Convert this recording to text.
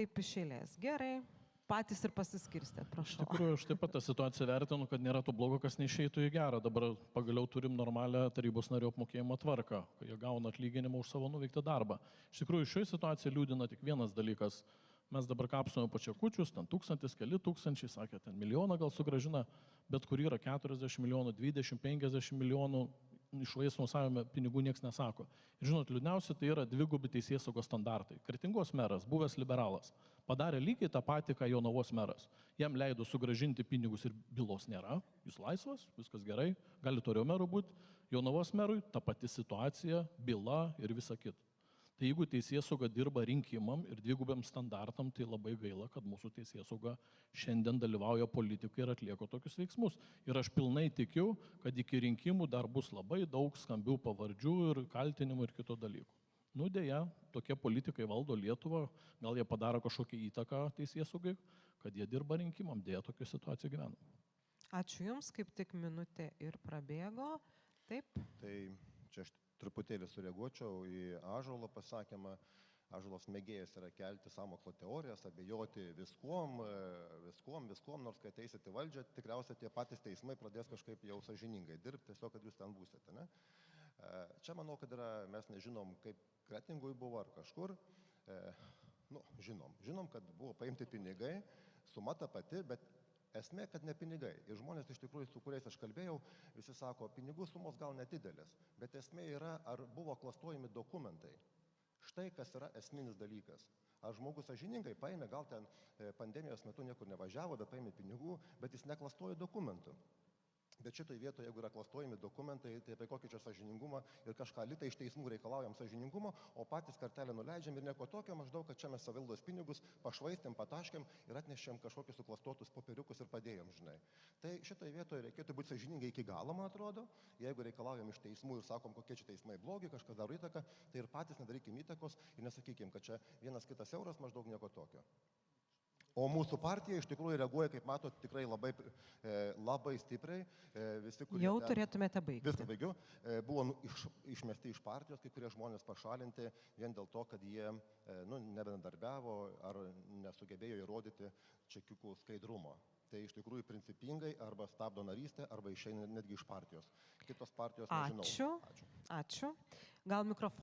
Taip iš eilės. Gerai. Patys ir pasiskirstėt, Iš prašau. tikrųjų, aš taip pat tą situaciją vertinu, kad nėra to blogo, kas neišeitų į gerą. Dabar pagaliau turim normalią tarybos narių apmokėjimo tvarką, kai jie gauna atlyginimą už savo nuveiktą darbą. Iš tikrųjų, šioje situacijoje liūdina tik vienas dalykas. Mes dabar kapsome pačiakučius, ten 1000, keli tūkstančiai, sakė, ten milijoną gal sugražina, bet kur yra 40 milijonų, 20, 50 milijonų išlaisvosavime pinigų niekas nesako. Ir žinot, liūdniausia tai yra dvigubi teisėsaugos standartai. Kretingos meras, buvęs liberalas, padarė lygiai tą patį, ką Jonavos meras. Jam leido sugražinti pinigus ir bylos nėra, jis laisvas, viskas gerai, gali toliau meru būti. Jonavos merui ta pati situacija, byla ir visa kita. Tai jeigu teisėsauga dirba rinkimam ir dvigubiam standartam, tai labai gaila, kad mūsų teisėsauga šiandien dalyvauja politikai ir atlieko tokius veiksmus. Ir aš pilnai tikiu, kad iki rinkimų dar bus labai daug skambių pavardžių ir kaltinimų ir kito dalykų. Nu dėja, tokie politikai valdo Lietuvą, gal jie padaro kažkokią įtaką teisėsaugai, kad jie dirba rinkimam, dėja tokia situacija gyvena. Ačiū Jums, kaip tik minutė ir prabėgo. Taip. Tai čia aš truputėlį sureaguočiau į Ąžuolo pasakymą. Ąžuolas mėgėjas yra kelti sąmokslo teorijas, abejoti viskuom, nors kai ateisite į valdžią, tikriausiai tie patys teismai pradės kažkaip jau sąžiningai dirbti, tiesiog, kad jūs ten būsite. Ne? Čia manau, kad mes nežinom, kaip Kretingui buvo ar kažkur. Žinom, kad buvo paimti pinigai, suma ta pati, bet esmė, kad ne pinigai. Ir žmonės iš tikrųjų, su kuriais aš kalbėjau, visi sako, pinigų sumos gal nedidelės, bet esmė yra, ar buvo klastojami dokumentai. Štai kas yra esminis dalykas. Ar žmogus sąžiningai paėmė, gal ten pandemijos metu niekur nevažiavo, bet paėmė pinigų, bet jis neklastojo dokumentų. Bet šitoj vietoje, jeigu yra klastojami dokumentai, tai apie kokį čia sąžiningumą ir kažką litai iš teismų reikalaujam sąžiningumo, o patys kartelę nuleidžiam ir nieko tokio, maždaug, kad čia mes savivaldos pinigus pašvaistėm, pataškėm ir atnešėm kažkokius suklastotus popieriukus ir padėjom, žinai. Tai šitoj vietoje reikėtų būti sąžiningai iki galo, man atrodo. Jeigu reikalaujam iš teismų ir sakom, kokie čia teismai blogi, kažkas daro įtaką, tai ir patys nedarykim įtakos ir nesakykim, kad čia vienas kitas euras, maždaug nieko tokio. O mūsų partija iš tikrųjų reaguoja, kaip matot, tikrai labai stipriai. Visi, jau turėtumėte baigti. Viską baigiu. Buvo išmesti iš partijos, kai kurie žmonės pašalinti vien dėl to, kad jie nebendarbiavo ar nesugebėjo įrodyti čekiukų skaidrumo. Tai iš tikrųjų principingai arba stabdo narystę, arba išeina netgi iš partijos. Kitos partijos nežinau. Ačiū. Gal mikrofoną.